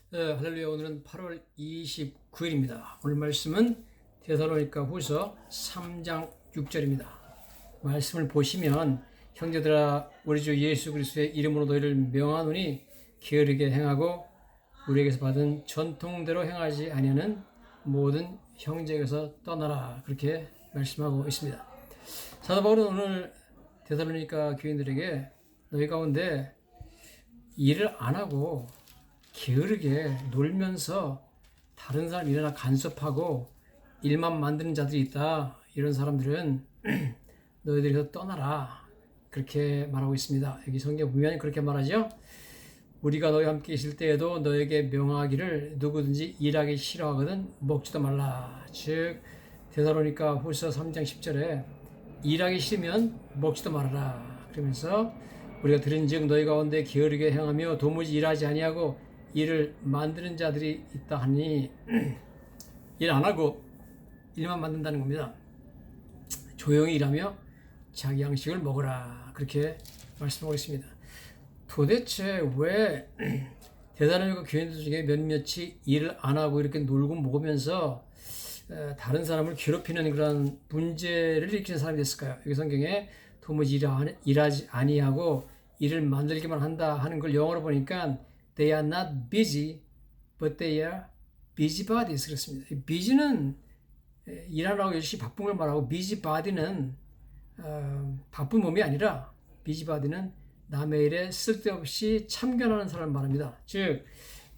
할렐루야. 오늘은 8월 29일입니다. 오늘 말씀은 데살로니가 후서 3장 6절입니다. 말씀을 보시면 형제들아 우리 주 예수 그리스도의 이름으로 너희를 명하노니 게으르게 행하고 우리에게서 받은 전통대로 행하지 아니하는 모든 형제에게서 떠나라. 그렇게 말씀하고 있습니다. 사도 바울은 오늘 데살로니가 교인들에게 너희 가운데 일을 안 하고 게으르게 놀면서 다른 사람 일이나 간섭하고 일만 만드는 자들이 있다. 이런 사람들은 너희들에서 떠나라. 그렇게 말하고 있습니다. 여기 성경 보면 그렇게 말하죠. 우리가 너희와 함께 있을 때에도 너에게 명하기를 누구든지 일하기 싫어하거든 먹지도 말라. 즉 데살로니가 후서 3장 10절에 일하기 싫으면 먹지도 말아라. 그러면서 우리가 들은즉 너희 가운데 게으르게 행하며 도무지 일하지 아니하고 일을 만드는 자들이 있다 하니 일 안 하고 일만 만든다는 겁니다. 조용히 일하며 자기 양식을 먹으라. 그렇게 말씀하고 있습니다. 도대체 왜 대단한 교인들 중에 몇몇이 일을 안 하고 이렇게 놀고 먹으면서 다른 사람을 괴롭히는 그런 문제를 일으키는 사람이 됐을까요? 여기 성경에 도무지 일하지 아니하고 일을 만들기만 한다 하는 걸 영어로 보니까 They are not busy, but they are busybodies. 그렇습니다. busy는 일하라고 열심히 바쁜 걸 말하고 busybody는 바쁜 몸이 아니라 busybody는 남의 일에 쓸데없이 참견하는 사람을 말합니다. 즉,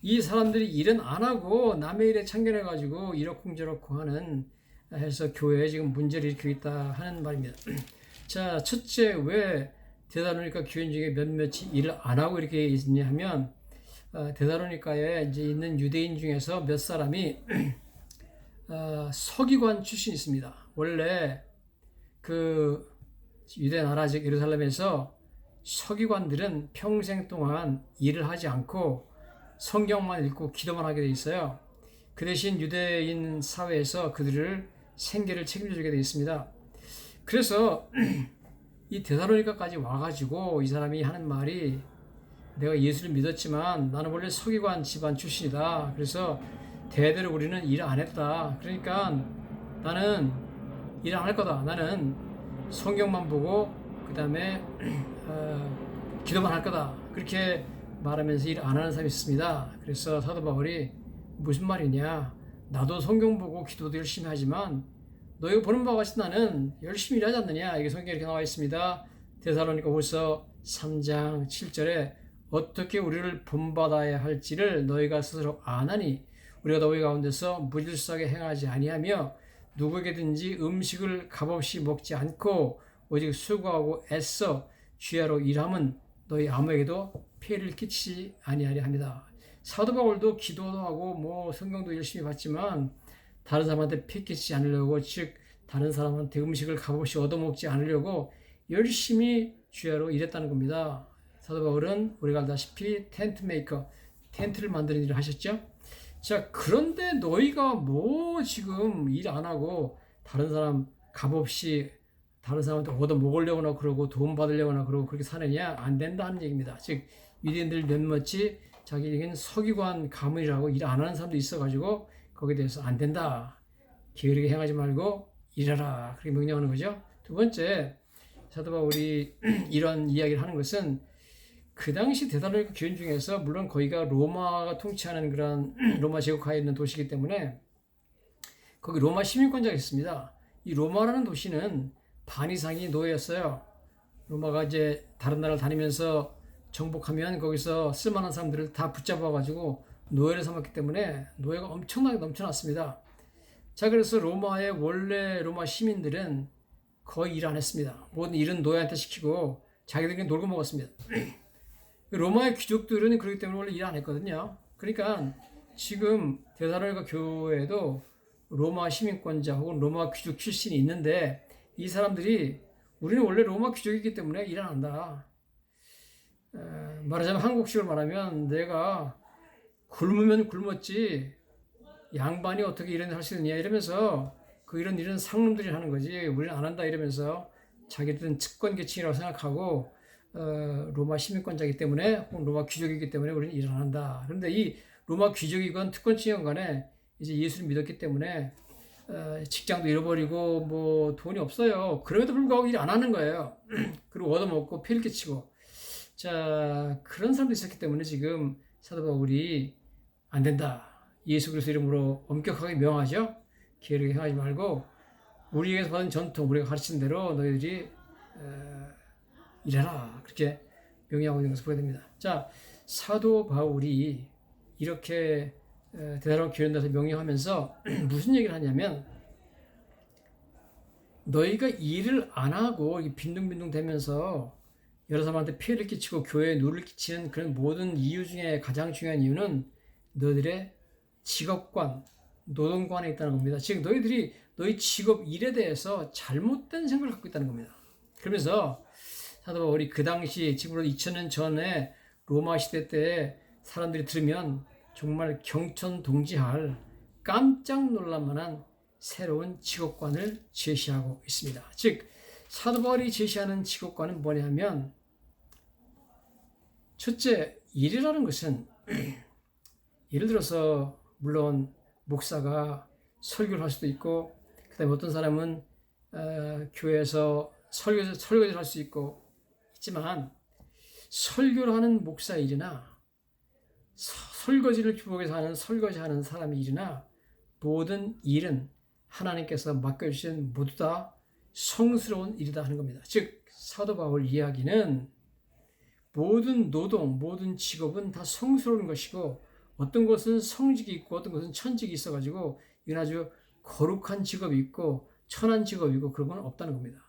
이 사람들이 일은 안 하고 남의 일에 참견해가지고 이러쿵저러쿵 하는 해서 교회에 지금 문제를 일으키고 있다 하는 말입니다. 자, 첫째, 왜 데살로니가 교인 중에 몇몇이 일을 안 하고 이렇게 있냐 하면 데살로니가에 이제 있는 유대인 중에서 몇 사람이 서기관 출신이 있습니다. 원래 그 유대 나라 즉 예루살렘에서 서기관들은 평생 동안 일을 하지 않고 성경만 읽고 기도만 하게 돼 있어요. 그 대신 유대인 사회에서 그들을 생계를 책임져주게 돼 있습니다. 그래서 이 데살로니가까지 와가지고 이 사람이 하는 말이 내가 예수를 믿었지만 나는 원래 서기관 집안 출신이다. 그래서 대대로 우리는 일을 안 했다. 그러니까 나는 일 안 할 거다. 나는 성경만 보고 그 다음에 기도만 할 거다. 그렇게 말하면서 일 안 하는 사람이 있습니다. 그래서 사도 바울이 무슨 말이냐. 나도 성경 보고 기도도 열심히 하지만 너희가 보는 바와 같이 나는 열심히 일하지 않느냐. 이게 성경에 이렇게 나와 있습니다. 데살로니가 후서 3장 7절에 어떻게 우리를 본받아야 할지를 너희가 스스로 아나니 우리가 너희 가운데서 무질서하게 행하지 아니하며 누구에게든지 음식을 값없이 먹지 않고 오직 수고하고 애써 주야로 일함은 너희 아무에게도 피해를 끼치지 아니하려 합니다. 사도 바울도 기도도 하고 뭐 성경도 열심히 봤지만 다른 사람한테 피해 끼치지 않으려고 즉 다른 사람한테 음식을 값없이 얻어먹지 않으려고 열심히 주야로 일했다는 겁니다. 사도 바울은 우리가 알다시피 텐트 메이커, 텐트를 만드는 일을 하셨죠. 자, 그런데 너희가 뭐 지금 일 안 하고 다른 사람 값없이 다른 사람한테 얻어 먹으려거나 그러고 돈 받으려거나 그러고 그렇게 사느냐? 안 된다 하는 얘기입니다. 즉 유대인들 몇몇이 자기에겐 서기관 가문이라고 일 안 하는 사람도 있어가지고 거기에 대해서 안 된다. 게으르게 행하지 말고 일하라. 그렇게 명령하는 거죠. 두 번째, 사도 바울이 이런 이야기를 하는 것은 그 당시 데살로니가 교인 중에서 물론 거기가 로마가 통치하는 그런 로마 제국하에 있는 도시이기 때문에 거기 로마 시민권자가 있습니다. 이 로마라는 도시는 반 이상이 노예였어요. 로마가 이제 다른 나라를 다니면서 정복하면 거기서 쓸만한 사람들을 다 붙잡아가지고 노예를 삼았기 때문에 노예가 엄청나게 넘쳐났습니다. 자, 그래서 로마의 원래 로마 시민들은 거의 일 안 했습니다. 모든 일은 노예한테 시키고 자기들끼리 놀고 먹었습니다. 로마의 귀족들은 그렇기 때문에 원래 일 안 했거든요. 그러니까 지금 데살로니가 교회에도 로마 시민권자 혹은 로마 귀족 출신이 있는데 이 사람들이 우리는 원래 로마 귀족이기 때문에 일 안 한다. 말하자면 한국식으로 말하면 내가 굶으면 굶었지 양반이 어떻게 이런 일 할 수 있느냐 이러면서 이런 일은 상놈들이 하는 거지 우리는 안 한다 이러면서 자기들은 측권계층이라고 생각하고 로마 시민권자이기 때문에 혹은 로마 귀족이기 때문에 우리는 일을 안 한다. 그런데 이 로마 귀족이건 특권층이건 간에 이제 예수를 믿었기 때문에 직장도 잃어버리고 뭐 돈이 없어요. 그럼에도 불구하고 일 안 하는 거예요. 그리고 얻어먹고 피를 끼치고. 자, 그런 사람도 있었기 때문에 지금 사도 바울이 안 된다. 예수 그리스도 이름으로 엄격하게 명하죠. 게으르게 행하지 말고 우리에게서 받은 전통, 우리가 가르친 대로 너희들이 일해라. 그렇게 명령하고 있는 것을 보게 됩니다. 자, 사도 바울이 이렇게 대단한 교련단에서 명령하면서 무슨 얘기를 하냐면 너희가 일을 안 하고 빈둥빈둥 대면서 여러 사람한테 피해를 끼치고 교회에 누를 끼치는 그런 모든 이유 중에 가장 중요한 이유는 너희들의 직업관, 노동관에 있다는 겁니다. 즉 너희들이 너희 직업 일에 대해서 잘못된 생각을 갖고 있다는 겁니다. 그러면서 사도 바울이 그 당시 지금으로 2000년 전에 로마 시대 때 사람들이 들으면 정말 경천동지할 깜짝 놀랄만한 새로운 직업관을 제시하고 있습니다. 즉 사도 바울이 제시하는 직업관은 뭐냐면 첫째, 일이라는 것은 예를 들어서 물론 목사가 설교를 할 수도 있고 그 다음에 어떤 사람은 교회에서 설교를 할 수 있지만 설교를 하는 목사 일이나 설거지를 부엌에서 하는 설거지하는 사람의 일이나 모든 일은 하나님께서 맡겨주신 모두 다 성스러운 일이다 하는 겁니다. 즉 사도 바울 이야기는 모든 노동, 모든 직업은 다 성스러운 것이고 어떤 것은 성직이 있고 어떤 것은 천직이 있어가지고 이건 아주 거룩한 직업이 있고 천한 직업이 있고 그런 건 없다는 겁니다.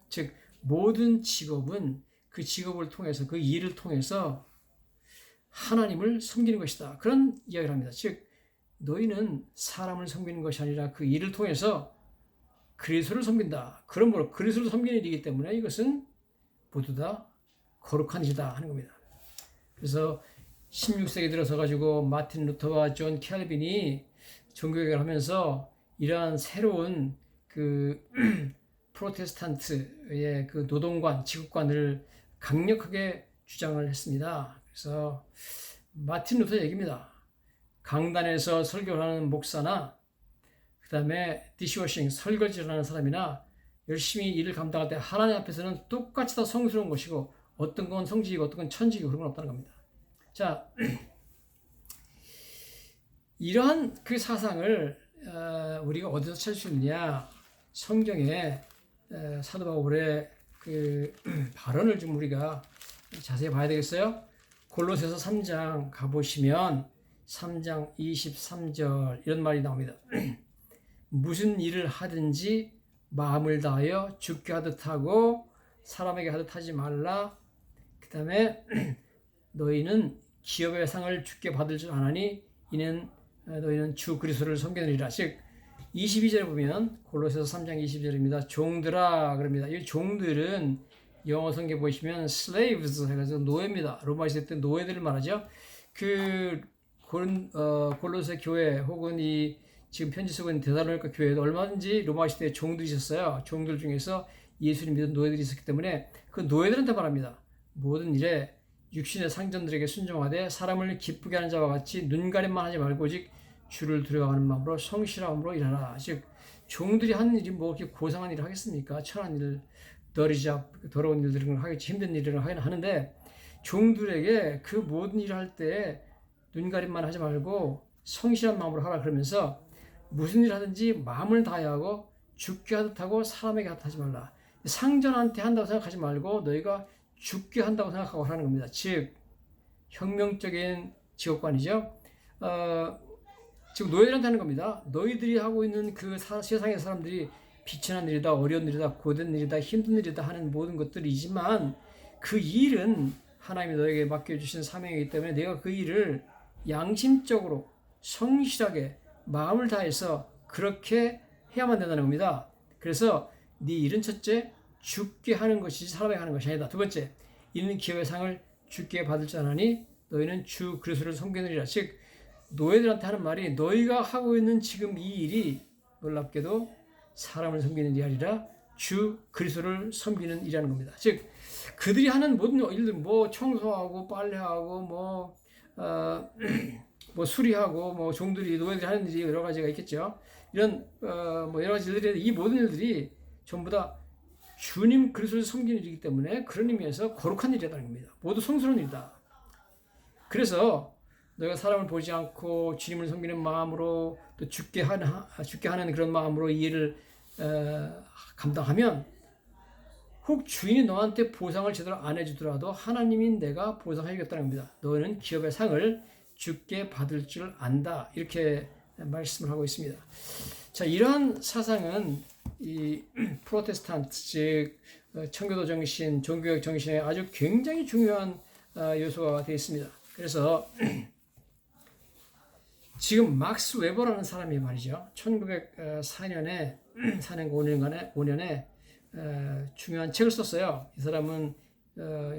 즉 모든 직업은 그 직업을 통해서 그 일을 통해서 하나님을 섬기는 것이다. 그런 이야기를 합니다. 즉 너희는 사람을 섬기는 것이 아니라 그 일을 통해서 그리스도를 섬긴다. 그러므로 그리스도를 섬기는 일이기 때문에 이것은 모두 다 거룩한 일이다 하는 겁니다. 그래서 16세기 들어서 가지고 마틴 루터와 존 캘빈이 종교개혁을 하면서 이러한 새로운 그 프로테스탄트의 그 노동관, 직업관을 강력하게 주장을 했습니다. 그래서 마틴 루터 얘기입니다. 강단에서 설교를 하는 목사나 그 다음에 디시워싱, 설거지를 하는 사람이나 열심히 일을 감당할 때 하나님 앞에서는 똑같이 다 성스러운 것이고 어떤 건 성직이고 어떤 건 천직이고 그런 건 없다는 겁니다. 자, 이러한 그 사상을 우리가 어디서 찾을 수 있느냐? 성경에 사도 바울의 그 발언을 좀 우리가 자세히 봐야 되겠어요? 골로새서 3장 가보시면 3장 23절 이런 말이 나옵니다. 무슨 일을 하든지 마음을 다하여 주께 하듯 하고 사람에게 하듯 하지 말라. 그 다음에 너희는 기업의 상을 주께 받을 줄 아나니 이는 너희는 주 그리스도를 섬기느니라. 즉 22절에 보면 골로새서 3장 22절입니다. 종들아 그럽니다. 이 종들은 영어 성경 보시면 slaves 해가지고 노예입니다. 로마 시대 때 노예들을 말하죠. 그 골로새 교회 혹은 이 지금 편지 쓰고 있는 데살로니가 교회도 얼마든지 로마 시대에 종들이 있었어요. 종들 중에서 예수를 믿은 노예들이 있었기 때문에 그 노예들한테 말합니다. 모든 일에 육신의 상전들에게 순종하되 사람을 기쁘게 하는 자와 같이 눈가림만 하지 말고 오직 주를 두려워하는 마음으로 성실함으로 일하라. 즉 종들이 하는 일이 뭐 이렇게 고상한 일을 하겠습니까? 천한 일, 더러운 일들을 하겠지, 힘든 일을 하는데 종들에게 그 모든 일을 할 때 눈가림만 하지 말고 성실한 마음으로 하라 그러면서 무슨 일 하든지 마음을 다해야 하고 죽게 하듯 하고 사람에게 하듯 하지 말라. 상전한테 한다고 생각하지 말고 너희가 죽게 한다고 생각하고 하라는 겁니다. 즉 혁명적인 직업관이죠. 지금 노예들한테 하는 겁니다. 너희들이 하고 있는 그 세상의 사람들이 비천한 일이다, 어려운 일이다, 고된 일이다, 힘든 일이다 하는 모든 것들이지만 그 일은 하나님이 너에게 맡겨주신 사명이기 때문에 내가 그 일을 양심적으로 성실하게 마음을 다해서 그렇게 해야만 된다는 겁니다. 그래서 네 일은 첫째 죽게 하는 것이지 사람에게 하는 것이 아니다. 두 번째, 이는 기업의 상을 주께 받을 줄 아나니 너희는 주 그리스도를 섬기느니라. 즉 노예들한테 하는 말이 너희가 하고 있는 지금 이 일이 놀랍게도 사람을 섬기는 일이 아니라 주 그리스도를 섬기는 일이라는 겁니다. 즉 그들이 하는 모든 일들 뭐 청소하고 빨래하고 뭐 뭐 수리하고 뭐 종들이 노예들이 하는 일이 여러 가지가 있겠죠. 이런 뭐 여러 가지 일들이 이 모든 일들이 전부 다 주님 그리스도를 섬기는 일이기 때문에 그런 의미에서 거룩한 일이라는 겁니다. 모두 성스러운 일이다. 그래서 너희가 사람을 보지 않고 주님을 섬기는 마음으로 또 죽게 하는 그런 마음으로 이 일을 감당하면 혹 주인이 너한테 보상을 제대로 안 해주더라도 하나님인 내가 보상해주겠다는 겁니다. 너는 기업의 상을 주께 받을 줄 안다. 이렇게 말씀을 하고 있습니다. 자, 이러한 사상은 이 프로테스탄트, 즉 청교도 정신, 종교적 정신에 아주 굉장히 중요한 요소가 되어 있습니다. 그래서 지금 막스 웨버라는 사람이 말이죠. 1904년에 5년에 중요한 책을 썼어요. 이 사람은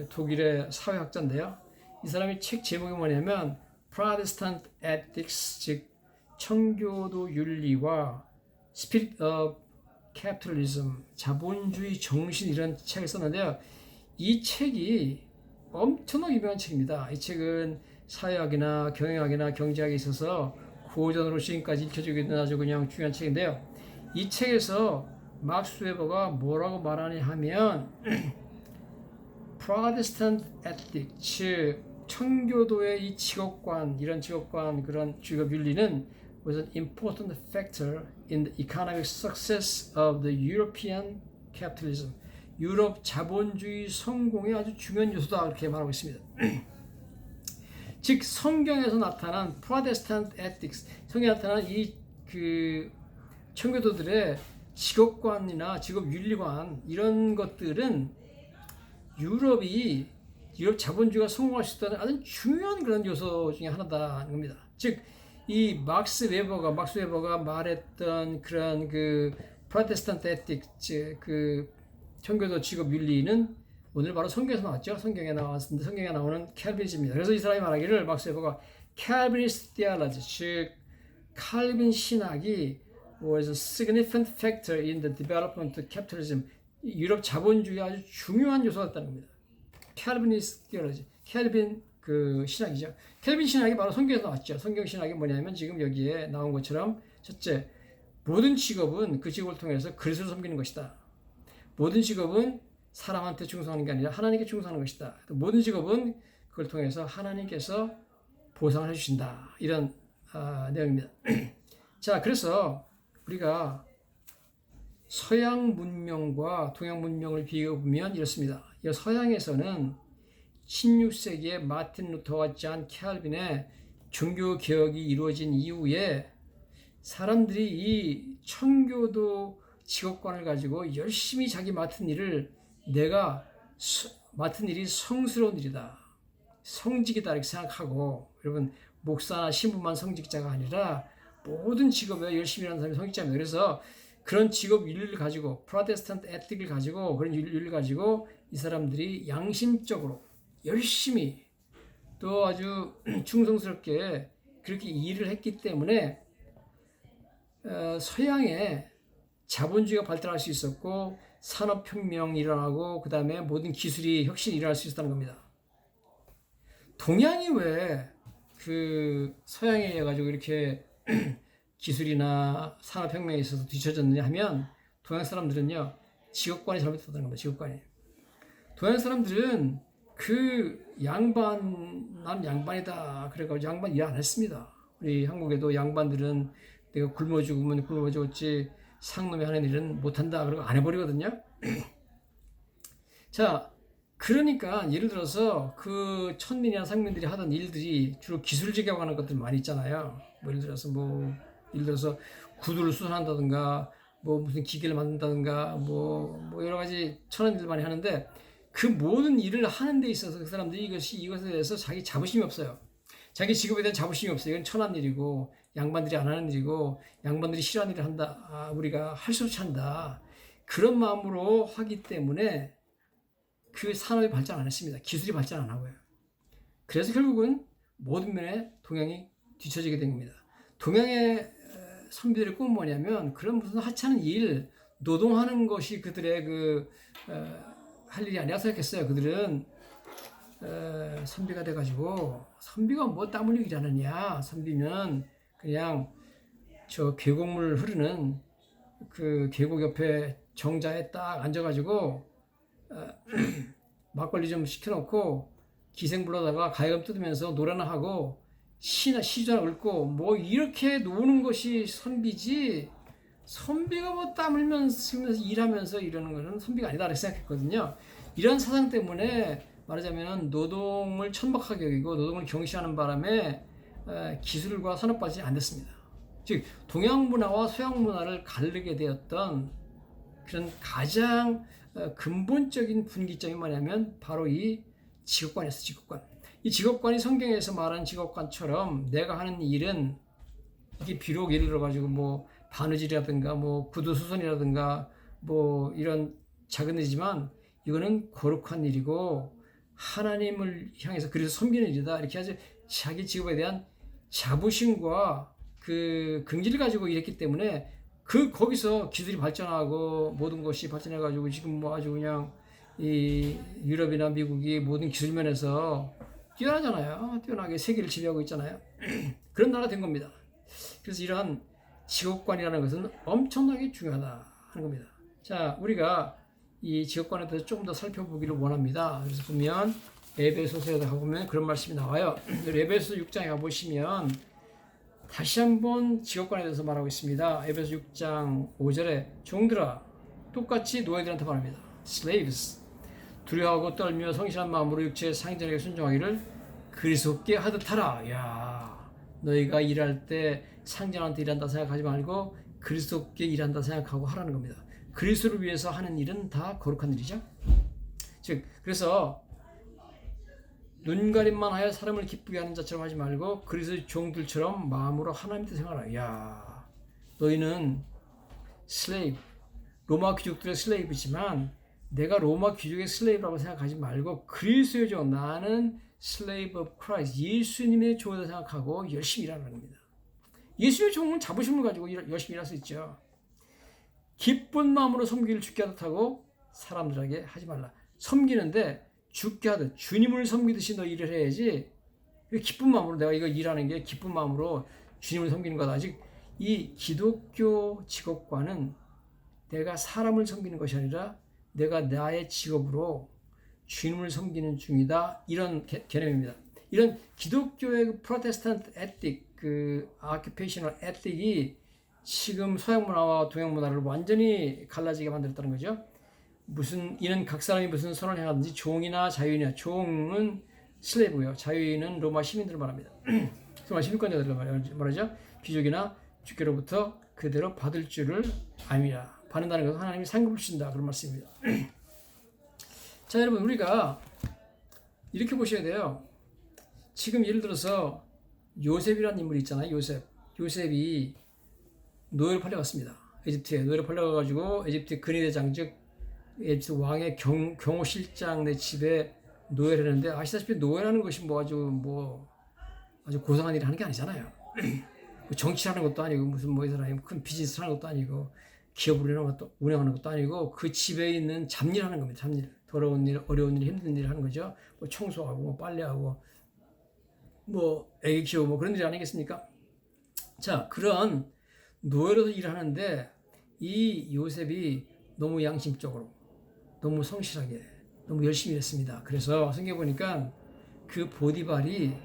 독일의 사회학자인데요. 이 사람이 책 제목이 뭐냐면 Protestant Ethics, 즉 청교도 윤리와 Spirit of Capitalism, 자본주의 정신, 이런 책을 썼는데요. 이 책이 엄청나게 유명한 책입니다. 이 책은 사회학이나 경영학이나 경제학에 있어서 고전으로 지금까지 읽혀지고 있는 아주 그냥 중요한 책인데요. 이 책에서 막스 웨버가 뭐라고 말하냐 하면 Protestant Ethics, 즉 청교도의 이 직업관, 이런 직업관, 그런 직업 윤리는 was an important factor in the economic success of the European capitalism. 유럽 자본주의 성공의 아주 중요한 요소다, 이렇게 말하고 있습니다. 즉 성경에서 나타난 프로테스탄트 에틱스, 성경에 나타난 이 청교도들의 직업관이나 직업 윤리관, 이런 것들은 유럽 자본주의가 성공할 수 있다는 아주 중요한 그런 요소 중에 하나다는 겁니다. 즉 이 막스 웨버가 말했던 그런 프로테스탄트 에틱스, 청교도 직업 윤리는 오늘 바로 성경에서 나왔죠. 성경에 나왔는데 성경에 나오는 캘빈이즘입니다. 그래서 이 사람이 말하기를, 막스 웨버가 Calvinist theology, 즉 칼빈 신학이 was a significant factor in the development of capitalism, 유럽 자본주의의 아주 중요한 요소가 됐다는 겁니다. Calvinist theology, 캘빈 신학이죠. 캘빈 신학이 바로 성경에서 나왔죠. 성경 신학이 뭐냐면 지금 여기에 나온 것처럼, 첫째, 모든 직업은 그 직업을 통해서 그리스도를 섬기는 것이다. 모든 직업은 사람한테 충성하는 게 아니라 하나님께 충성하는 것이다. 모든 직업은 그걸 통해서 하나님께서 보상을 해주신다. 이런 내용입니다. 자, 그래서 우리가 서양 문명과 동양 문명을 비교해 보면 이렇습니다. 서양에서는 16세기에 마틴 루터와 잔 캘빈의 종교 개혁이 이루어진 이후에 사람들이 이 청교도 직업관을 가지고 열심히 자기 맡은 일을, 내가 맡은 일이 성스러운 일이다, 성직이다, 이렇게 생각하고, 여러분, 목사나 신부만 성직자가 아니라 모든 직업에 열심히 하는 사람이 성직자입니다. 그래서 그런 직업 윤리를 가지고, 프로테스탄트 에틱을 가지고, 그런 윤리를 가지고 이 사람들이 양심적으로 열심히 또 아주 충성스럽게 그렇게 일을 했기 때문에 서양에 자본주의가 발달할 수 있었고, 산업혁명이 일어나고, 그 다음에 모든 기술이 혁신이 일어날 수 있었다는 겁니다. 동양이 왜 서양에 의해 가지고 이렇게 기술이나 산업혁명에 있어서 뒤처졌느냐 하면, 동양 사람들은요, 직업관이 잘못됐다는 겁니다. 직업관이. 동양 사람들은 난 양반이다, 그래가지고 양반 일 안 했습니다. 우리 한국에도 양반들은 내가 굶어 죽으면 굶어 죽었지 상놈이 하는 일은 못한다, 그러고 안 해버리거든요. 자, 그러니까 예를 들어서 천민이나 상민들이 하던 일들이 주로 기술직이라고 하는 것들 많이 있잖아요. 예를 들어서 구두를 수선한다든가, 무슨 기계를 만든다든가, 여러 가지 천한 일들 많이 하는데, 그 모든 일을 하는 데 있어서 그 사람들이 이것에 대해서 자기 자부심이 없어요. 자기 직업에 대한 자부심이 없어요. 이건 천한 일이고, 양반들이 안 하는 일이고, 양반들이 싫어하는 일을 한다, 우리가 할 수 없이 한다, 그런 마음으로 하기 때문에 그 산업이 발전 안 했습니다. 기술이 발전 안 하고요. 그래서 결국은 모든 면에 동양이 뒤처지게 된 겁니다. 동양의 선비들의 꿈은 뭐냐면, 그런 무슨 하찮은 일, 노동하는 것이 그들의 할 일이 아니라 생각했어요. 그들은 선비가 돼가지고 선비가 뭐 땀 흘리기 잘하느냐. 선비는 그냥 저 계곡물 흐르는 그 계곡 옆에 정자에 딱 앉아가지고 막걸리 좀 시켜놓고 기생 불러다가 가야금 뜯으면서 노래나 하고 시나 읊고 뭐 이렇게 노는 것이 선비지. 선비가 뭐 땀 흘면서 일하면서 이러는 거는 선비가 아니다 이렇게 생각했거든요. 이런 사상 때문에 말하자면 노동을 천박하게 여기고 노동을 경시하는 바람에 기술과 산업발전이 안 됐습니다. 즉 동양 문화와 서양 문화를 가르게 되었던 그런 가장 근본적인 분기점이 뭐냐면 바로 이 직업관이었어. 직업관. 이 직업관이 성경에서 말하는 직업관처럼 내가 하는 일은 이게 비록 예를 들어 가지고 뭐 바느질이라든가 뭐 구두수선이라든가 뭐 이런 작은 일이지만 이거는 거룩한 일이고 하나님을 향해서 그래서 섬기는 일이다. 이렇게 아주 자기 직업에 대한 자부심과 그 긍지를 가지고 일했기 때문에 거기서 기술이 발전하고 모든 것이 발전해 가지고 지금 뭐 아주 그냥 이 유럽이나 미국이 모든 기술 면에서 뛰어나잖아요. 뛰어나게 세계를 지배하고 있잖아요. 그런 나라 된 겁니다. 그래서 이러한 직업관이라는 것은 엄청나게 중요하다 하는 겁니다. 자, 우리가 이 직업관에 대해서 조금 더 살펴보기를 원합니다. 그래서 보면 에베소서에 가보면 그런 말씀이 나와요. 에베소 6장에 가보시면 다시 한번 직업관에 대해서 말하고 있습니다. 에베소 6장 5절에 종들아 똑같이 노예들한테 말합니다. Slaves 두려워하고 떨며 성실한 마음으로 육체의 상전에게 순종하기를 그리스도께 하듯 하라. 야, 너희가 일할 때 상전한테 일한다 생각하지 말고 그리스도께 일한다 생각하고 하라는 겁니다. 그리스도를 위해서 하는 일은 다 거룩한 일이죠. 즉 그래서 눈가림만 하여 사람을 기쁘게 하는 자처럼 하지 말고 그리스도의 종들처럼 마음으로 하나님 뜻 생각하라. 야, 너희는 슬레이브, 로마 귀족들의 슬레이브지만 내가 로마 귀족의 슬레이브라고 생각하지 말고 그리스도의 종, 나는 슬레이브 오브 크라이스트, 예수님의 종이라고 생각하고 열심히 일하는 겁니다. 예수의 종은 자부심을 가지고 열심히 일할 수 있죠. 기쁜 마음으로 섬기기를 주께 하듯 하고 사람들에게 하지 말라. 섬기는데 주께 하듯 주님을 섬기듯이 너 일을 해야지. 기쁜 마음으로 내가 이거 일하는 게 기쁜 마음으로 주님을 섬기는 거다. 즉 이 기독교 직업관은 내가 사람을 섬기는 것이 아니라 내가 나의 직업으로 주님을 섬기는 중이다. 이런 개념입니다. 이런 기독교의 프로테스탄트 에틱, 그 아큐페이셔널 에틱이 지금 서양 문화와 동양 문화를 완전히 갈라지게 만들었다는 거죠. 이는 각 사람이 무슨 선을 행하든지 종이나 자유인이나 종은 슬레이브고요. 자유인은 로마 시민들을 말합니다. 로마 시민권자들을 말하죠. 귀족이나 주께로부터 그대로 받을 줄을 압니다. 받는다는 것은 하나님이 상급을 주신다 그런 말씀입니다. 자, 여러분 우리가 이렇게 보셔야 돼요. 지금 예를 들어서 요셉이라는 인물이 있잖아요. 요셉이 노예로 팔려갔습니다. 에집트에 노예로 팔려가가지고 에집트 근위대장 즉 에집트 왕의 경호실장 내 집에 노예를 했는데 아시다시피 노예라는 것이 아주 고상한 일을 하는 게 아니잖아요. 정치하는 것도 아니고 무슨 이 사람이 큰 비즈니스 하는 것도 아니고 기업을 운영하는 것도 아니고 그 집에 있는 잡일하는 겁니다. 잡일. 더러운 일, 어려운 일, 힘든 일을 하는 거죠. 청소하고 빨래하고 애기 키우고 그런 일이 아니겠습니까? 자, 그런 노예로서 일을 하는데 이 요셉이 너무 양심적으로 너무 성실하게 너무 열심히 했습니다. 그래서 성경에 보니까 그 보디발이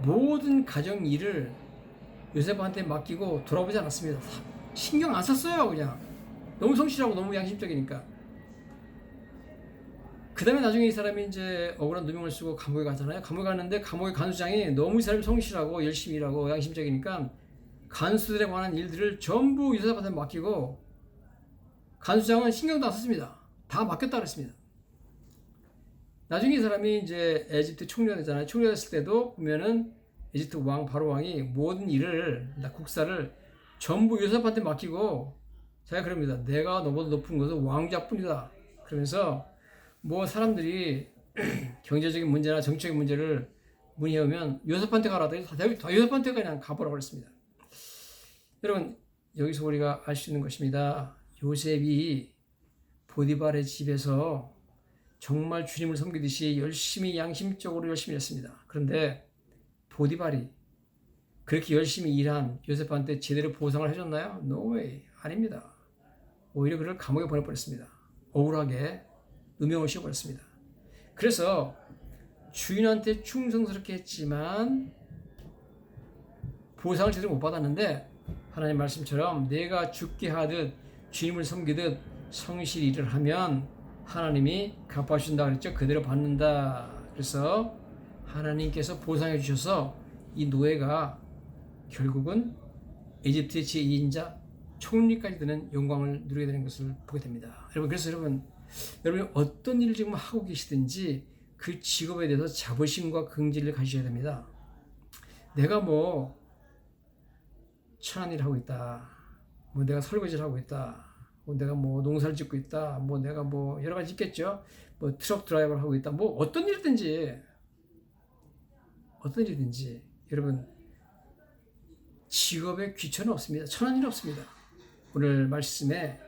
모든 가정 일을 요셉한테 맡기고 돌아보지 않았습니다. 신경 안 썼어요. 그냥 너무 성실하고 너무 양심적이니까. 그 다음에 나중에 이 사람이 이제 억울한 누명을 쓰고 감옥에 가잖아요. 감옥에 갔는데 감옥의 간수장이 너무 이 사람이 성실하고 열심히 일하고 양심적이니까 간수들에 관한 일들을 전부 요셉한테 맡기고 간수장은 신경도 안 썼습니다. 다 맡겼다 그랬습니다. 나중에 이 사람이 이제 에집트 총리가 되잖아요. 총리가 됐을 때도 보면은 에집트 바로 왕이 모든 일을, 국사를 전부 요셉한테 맡기고 자기가 그럽니다. 내가 너보다 높은 것은 왕자뿐이다. 그러면서 사람들이 경제적인 문제나 정치적인 문제를 문의해오면 요셉한테 가라더니 다 요셉한테 그냥 가보라고 그랬습니다. 여러분 여기서 우리가 알 수 있는 것입니다. 요셉이 보디발의 집에서 정말 주님을 섬기듯이 열심히 양심적으로 열심히 했습니다. 그런데 보디발이 그렇게 열심히 일한 요셉한테 제대로 보상을 해줬나요? No way. 아닙니다. 오히려 그를 감옥에 보내버렸습니다. 억울하게 누명을 씌워버렸습니다. 그래서 주인한테 충성스럽게 했지만 보상을 제대로 못 받았는데 하나님 말씀처럼 내가 죽게 하듯 주님을 섬기듯 성실히 일을 하면 하나님이 갚아준다 그랬죠. 그대로 받는다. 그래서 하나님께서 보상해 주셔서 이 노예가 결국은 에집트의 제2인자 총리까지 되는 영광을 누리게 되는 것을 보게 됩니다. 여러분, 그래서 여러분이 어떤 일을 지금 하고 계시든지 그 직업에 대해서 자부심과 긍지를 가지셔야 됩니다. 내가 뭐 천한 일을 하고 있다. 뭐 내가 설거지를 하고 있다. 뭐 내가 뭐 농사를 짓고 있다. 뭐 내가 뭐 여러 가지 있겠죠. 뭐 트럭 드라이버를 하고 있다. 뭐 어떤 일이든지 여러분 직업에 귀천은 없습니다. 천한 일은 없습니다. 오늘 말씀에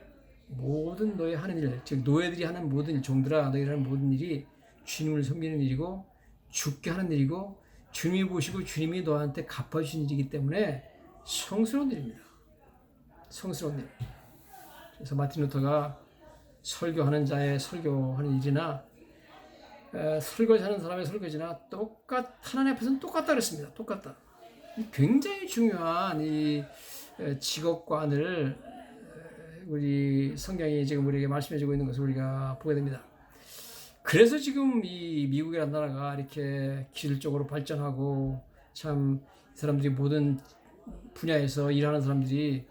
모든 너희 하는 일, 즉 노예들이 하는 모든 일, 종들아 너희가 하는 모든 일이 주님을 섬기는 일이고 죽게 하는 일이고 주님이 보시고 주님이 너한테 갚아주신 일이기 때문에 성스러운 일입니다. 성스러운 일. 그래서 마틴 루터가 설교하는 자의 설교하는 일이나 설거지하는 사람의 설거지나 하나님 앞에서는 똑같다 그랬습니다. 똑같다. 굉장히 중요한 이 직업관을 우리 성경이 지금 우리에게 말씀해주고 있는 것을 우리가 보게 됩니다. 그래서 지금 이 미국이라는 나라가 이렇게 기술적으로 발전하고 참 사람들이 모든 분야에서 일하는 사람들이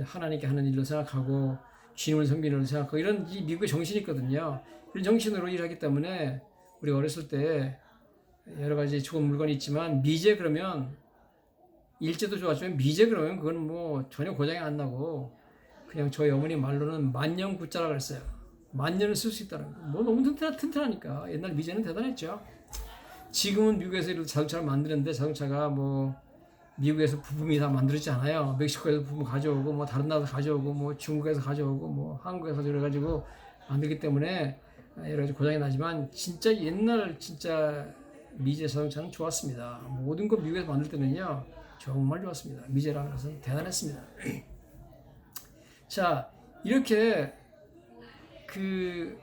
하나님께 하는 일로 생각하고 주님을 섬기는 일로 생각하고 이런 이 미국의 정신이 있거든요. 이런 정신으로 일하기 때문에 우리가 어렸을 때 여러 가지 좋은 물건이 있지만 미제 그러면 일제도 좋았지만 미제 그러면 그건 뭐 전혀 고장이 안 나고 그냥 저희 어머니 말로는 만년 굿자라 그랬어요. 만년을 쓸 수 있다는 거. 뭐 너무 튼튼하니까 옛날 미제는 대단했죠. 지금은 미국에서 자동차를 만드는데 자동차가 뭐 미국에서 부품이 다 만들어지지 않아요. 멕시코에서 부품 가져오고 뭐 다른 나라에서 가져오고 뭐 중국에서 가져오고 뭐 한국에서 그래가지고 만들기 때문에 여러 가지 고장이 나지만 진짜 옛날 진짜 미제 자동차는 좋았습니다. 모든 거 미국에서 만들 때는요 정말 좋았습니다. 미제라는 것은 대단했습니다. 자, 이렇게 그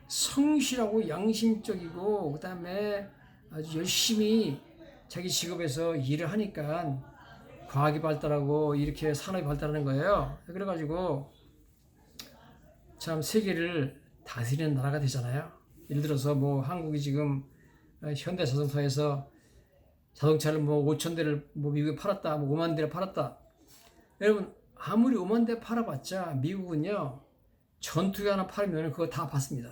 성실하고 양심적이고 그다음에 아주 열심히 자기 직업에서 일을 하니까 과학이 발달하고 이렇게 산업이 발달하는 거예요. 그래가지고 참 세계를 다스리는 나라가 되잖아요. 예를 들어서 뭐 한국이 지금 현대 자동차에서 자동차를 뭐 5천 대를 뭐 미국에 팔았다, 뭐 5만 대를 팔았다. 여러분 아무리 5만 대 팔아봤자 미국은요 전투기 하나 팔면 그거 다 받습니다.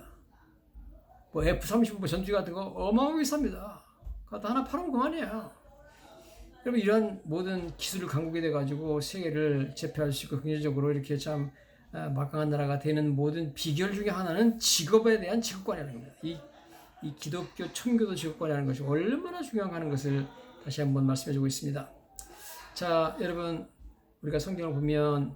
뭐 F-35 전투기 같은 거 어마어마하게 쌉니다. 그거 하나 팔으면 그만이에요. 여러분 이런 모든 기술을 강국이 돼가지고 세계를 제패할 수 있고 경제적으로 이렇게 참 막강한 나라가 되는 모든 비결 중에 하나는 직업에 대한 직업관이라는 겁니다. 이 기독교 청교도 직업관이라는 것이 얼마나 중요한가 하는 것을 다시 한번 말씀해주고 있습니다. 자, 여러분 우리가 성경을 보면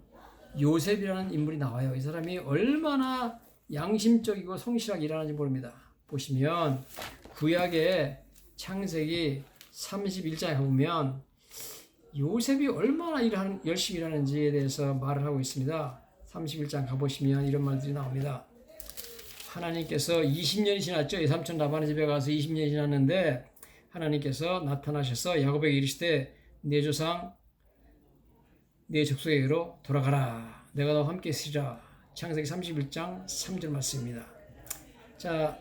요셉이라는 인물이 나와요. 이 사람이 얼마나 양심적이고 성실하게 일하는지 모릅니다. 보시면 구약의 창세기 31장에 가보면 요셉이 얼마나 열심히 일하는지에 대해서 말을 하고 있습니다. 31장 가보시면 이런 말들이 나옵니다. 하나님께서 20년이 지났죠. 이 삼촌 라반의 집에 가서 20년이 지났는데 하나님께서 나타나셔서 야곱에게 이르시되 내 조상 내 족속에게로 돌아가라. 내가 너와 함께 있으리라. 창세기 31장 3절 말씀입니다. 자,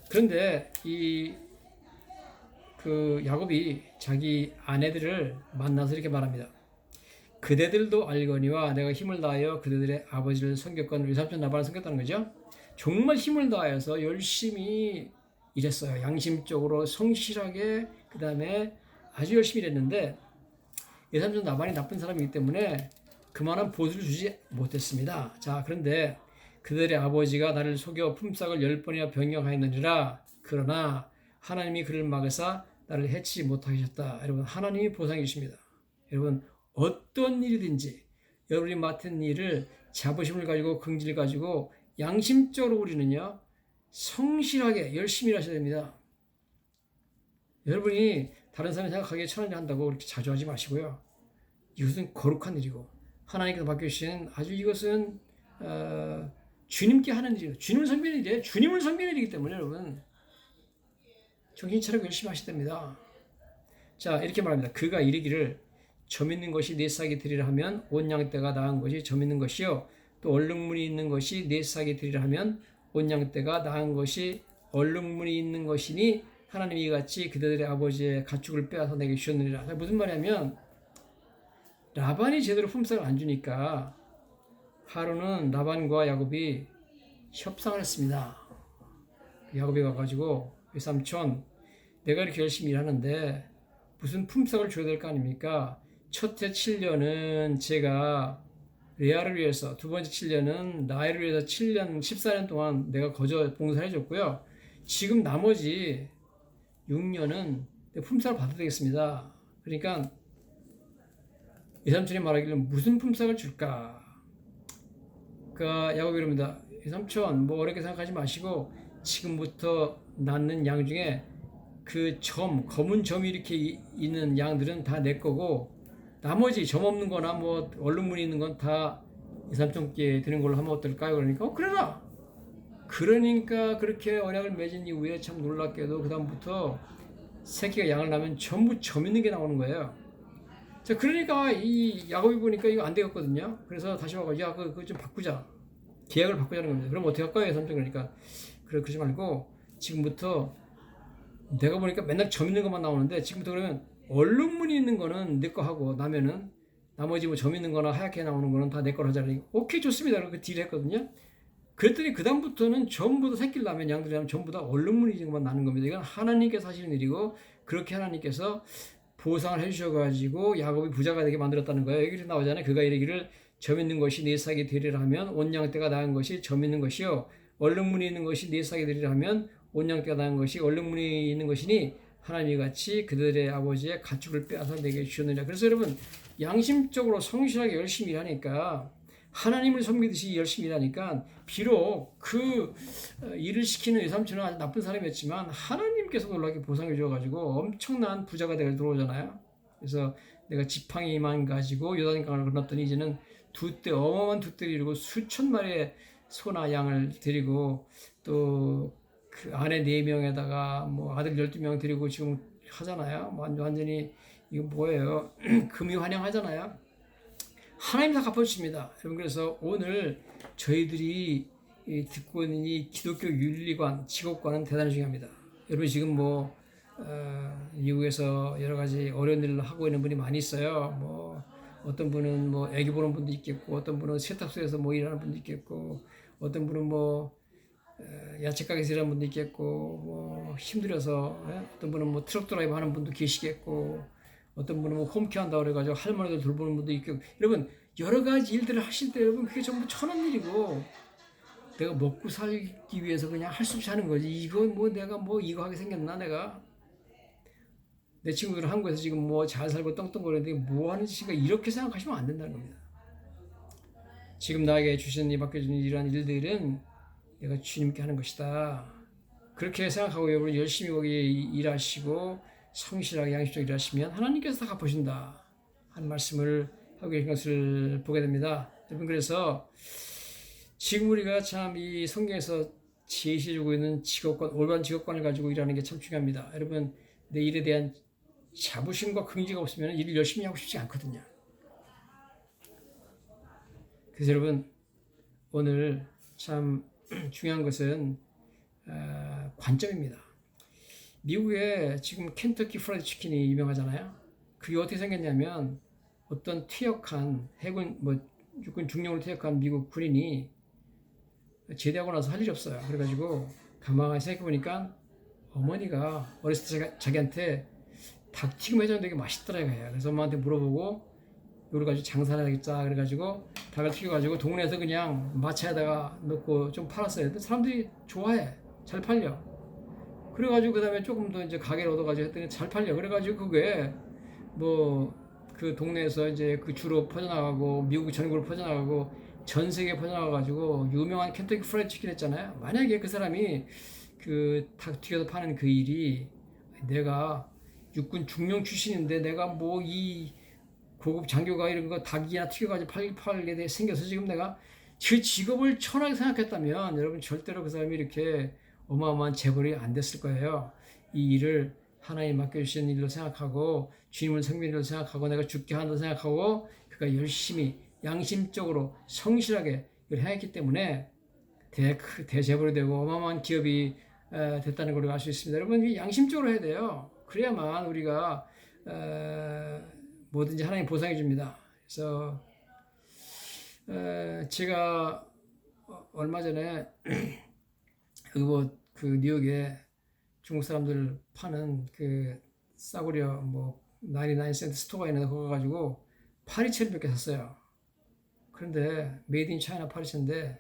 그런데 그 야곱이 자기 아내들을 만나서 이렇게 말합니다. 그대들도 알거니와 내가 힘을 다하여 그대들의 아버지를 섬겼건 우리 삼촌 라반을 섬겼다는 거죠. 정말 힘을 다해서 열심히 일했어요. 양심적으로 성실하게 그 다음에 아주 열심히 일했는데 이 삼촌 라반이 나쁜 사람이기 때문에 그만한 보수를 주지 못했습니다. 자, 그런데 그들의 아버지가 나를 속여 품삯을 10번이나 변경하였느니라. 그러나 하나님이 그를 막으사 나를 해치지 못하게 하셨다. 여러분 하나님이 보상해 주십니다. 여러분 어떤 일이든지 여러분이 맡은 일을 자부심을 가지고 긍지를 가지고 양심적으로 우리는요 성실하게 열심히 일하셔야 됩니다. 여러분이 다른 사람이 생각하기에 천한 일 한다고 그렇게 자주 하지 마시고요. 이것은 거룩한 일이고 하나님께서 맡겨주신 아주 이것은 주님께 하는 일이에요. 주님을 섬기는 일이에요. 주님을 섬기는 일이기 때문에 여러분 정신 차리고 열심히 하셔야 됩니다. 자, 이렇게 말합니다. 그가 이르기를 점 있는 것이 네 싹이 되리라 하면 온 양떼가 나은 것이 점 있는 것이요 또 얼룩무늬 있는 것이 네 싹이 되리라 하면 온 양떼가 나은 것이 얼룩무늬 있는 것이니 하나님이 이같이 그들의 아버지의 가축을 빼앗아 내게 주셨느니라. 무슨 말이냐면 라반이 제대로 품삯을 안 주니까 하루는 라반과 야곱이 협상을 했습니다. 야곱이 가가지고 외삼촌 내가 이렇게 열심히 일하는데 무슨 품삯을 줘야 될 거 아닙니까? 첫 해 7년은 제가 레아를 위해서, 두 번째 7년은 라헬을 위해서 7년, 14년 동안 내가 거저 봉사를 해줬고요. 지금 나머지 6년은 품삯을 받아야 되겠습니다. 그러니까 외삼촌이 말하기를 무슨 품삯을 줄까? 야곱이 이럽니다. 외삼촌 뭐 어렵게 생각하지 마시고 지금부터 낳는 양 중에 그 검은 점이 이렇게 있는 양들은 다 내 거고 나머지 점 없는 거나 뭐 얼룩무늬 있는 건 다 외삼촌께 드는 걸로 하면 어떨까요? 그러니까 그래라. 그러니까 그렇게 언약을 맺은 이후에 참 놀랍게도 그 다음부터 새끼가 양을 낳으면 전부 점 있는 게 나오는 거예요. 자, 그러니까 이 야곱이 보니까 이거 안 되겠거든요. 그래서 다시 와가지고 야 그거 좀 바꾸자. 계약을 바꾸자는 겁니다. 그럼 어떻게 할까요? 외삼촌 그러니까 그러지 말고 지금부터 내가 보니까 맨날 점 있는 것만 나오는데 지금부터 그러면 얼룩무늬 있는 거는 내 거 하고 나면은 나머지 뭐 점 있는 거나 하얗게 나오는 거는 다 내 거로 하자니 오케이 좋습니다. 그렇게 딜했거든요. 그랬더니 그 다음부터는 전부 다 새끼를 낳으면 양들이 하면 전부 다 얼룩무늬 있는 것만 나는 겁니다. 이건 하나님께서 하시는 일이고 그렇게 하나님께서 보상을 해주셔가지고 야곱이 부자가 되게 만들었다는 거예요. 여기 나오잖아요. 그가 이르기를 점 있는 것이 네 싹이 되리라 하면 온 양떼가 낳은 것이 점 있는 것이요 얼룩무늬 있는 것이 네 싹이 되리라 하면 온 양떼가 낳은 것이 얼룩무늬 있는 것이니 하나님이 같이 그들의 아버지의 가축을 빼앗아 내게 주셨느니라. 그래서 여러분 양심적으로 성실하게 열심히 일하니까 하나님을 섬기듯이 열심히 일하니까 비록 그 일을 시키는 외삼촌은 아주 나쁜 사람이었지만 하나님께서 놀랍게 보상해 줘가지고 엄청난 부자가 되어 들어오잖아요. 그래서 내가 지팡이만 가지고 요단강을 건넜더니 이제는 어마어마한 두 떼를 이루고 수천 마리의 소나 양을 데리고 또 그 아내 4명에다가 뭐 아들 12명 데리고 지금 하잖아요. 완전히 이거 뭐예요? 금이 환영하잖아요. 하나님 다 갚아주십니다. 여러분 그래서 오늘 저희들이 듣고 있는 이 기독교 윤리관, 직업관은 대단히 중요합니다. 여러분 지금 뭐 미국에서 여러 가지 어려운 일을 하고 있는 분이 많이 있어요. 뭐 어떤 분은 뭐 애기 보는 분도 있겠고, 어떤 분은 세탁소에서 뭐 일하는 분도 있겠고, 어떤 분은 뭐 야채 가게에서 일하는 분도 있겠고, 뭐 힘들어서 어떤 분은 뭐 트럭 드라이브 하는 분도 계시겠고, 어떤 분은 뭐 홈케어 한다고 그래가지고 할머니들 돌보는 분도 있고, 여러분 여러 가지 일들을 하실 때 여러분 그게 전부 천한 일이고 내가 먹고 살기 위해서 그냥 할 수 없이 하는 거지. 이거 뭐 내가 뭐 이거 하게 생겼나 내가. 내 친구들은 한국에서 지금 뭐 잘 살고 떵떵거리는데 뭐 하는 짓인가 이렇게 생각하시면 안 된다는 겁니다. 지금 나에게 주신 맡겨주는 이러한 일들은 내가 주님께 하는 것이다. 그렇게 생각하고 여러분 열심히 거기 일하시고 성실하게 양심적으로 일하시면 하나님께서 다 갚으신다 하는 말씀을 하고 계신 것을 보게 됩니다. 여러분 그래서 지금 우리가 참 이 성경에서 제시해주고 있는 직업관, 올바른 직업관을 가지고 일하는 게 참 중요합니다. 여러분 내 일에 대한 자부심과 긍지가 없으면 일을 열심히 하고 싶지 않거든요. 그래서 여러분 오늘 참 중요한 것은 관점입니다. 미국에 지금 켄터키 프라이드 치킨이 유명하잖아요. 그게 어떻게 생겼냐면 어떤 퇴역한 해군 뭐 육군 중령으로 퇴역한 미국 군인이 제대하고 나서 할 일이 없어요. 그래가지고 가만히 생각해보니까 어머니가 어렸을 때 자기한테 닭튀김 해장 되게 맛있더라 이거예요. 그래서 엄마한테 물어보고 이걸 가지고 장사를 해야겠다 그래가지고 닭을 튀겨가지고 동네에서 그냥 마차에다가 넣고 좀 팔았어요. 근데 사람들이 좋아해. 잘 팔려. 그래가지고 그 다음에 조금 더 이제 가게를 얻어가지고 했더니 잘 팔려. 그래가지고 그게 뭐 그 동네에서 이제 그 주로 퍼져나가고 미국 전국으로 퍼져나가고 전 세계에 퍼져나가가지고 유명한 켄터키 프라이드 치킨 했잖아요. 만약에 그 사람이 그 닭 튀겨서 파는 그 일이 내가 육군 중령 출신인데 내가 뭐 이 고급 장교가 이런 거 닭이나 튀겨가지고 팔게 생겨서 지금 내가 그 직업을 천하게 생각했다면 여러분 절대로 그 사람이 이렇게 어마어마한 재벌이 안 됐을 거예요. 이 일을 하나님 맡겨주신 일로 생각하고 주님을 섬기는 일로 생각하고 내가 죽게 한다 생각하고 그가 열심히 양심적으로 성실하게 일을 했기 때문에 대재벌이 되고 어마어마한 기업이 됐다는 걸 알 수 있습니다. 여러분 양심적으로 해야 돼요. 그래야만 우리가 뭐든지 하나님 보상해 줍니다. 그래서 제가 얼마 전에 그 뉴욕에 중국 사람들 파는 그 싸구려 뭐 99센트 스토어가 있는데 거기 가가지고 파리채를 몇 개 샀어요. 그런데 메이드 인 차이나 파리채인데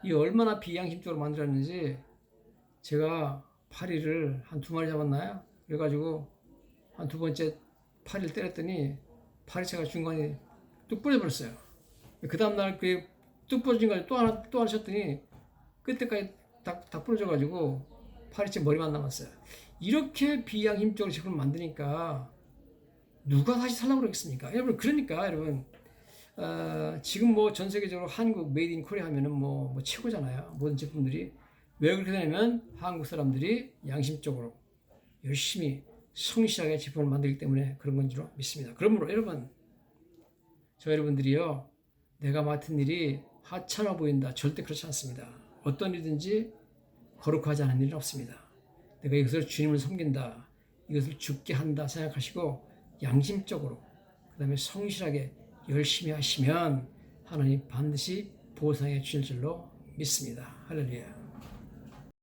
이 얼마나 비양심적으로 만들었는지 제가 파리를 한 2마리 잡았나요? 그래가지고 한 2번째 파리를 때렸더니 파리채가 중간에 뚝 부러져버렸어요. 그 다음날 뚝 부러진 걸 또 하나 쳤더니 끝에까지 다 부러져가지고 파리채 머리만 남았어요. 이렇게 비양심적으로 제품을 만드니까 누가 다시 살라고 그러겠습니까? 여러분 지금 뭐 전 세계적으로 한국 메이드 인 코리아 하면은 뭐 최고잖아요. 모든 제품들이. 왜 그렇게 되냐면 한국 사람들이 양심적으로 열심히 성실하게 제품을 만들기 때문에 그런 건 줄 믿습니다. 그러므로 여러분, 저 여러분들이요, 내가 맡은 일이 하찮아 보인다. 절대 그렇지 않습니다. 어떤 일이든지 거룩하지 않은 일은 없습니다. 내가 이것을 주님을 섬긴다, 이것을 죽게 한다 생각하시고 양심적으로 그 다음에 성실하게 열심히 하시면 하나님 반드시 보상해 주실 줄로 믿습니다. 할렐루야.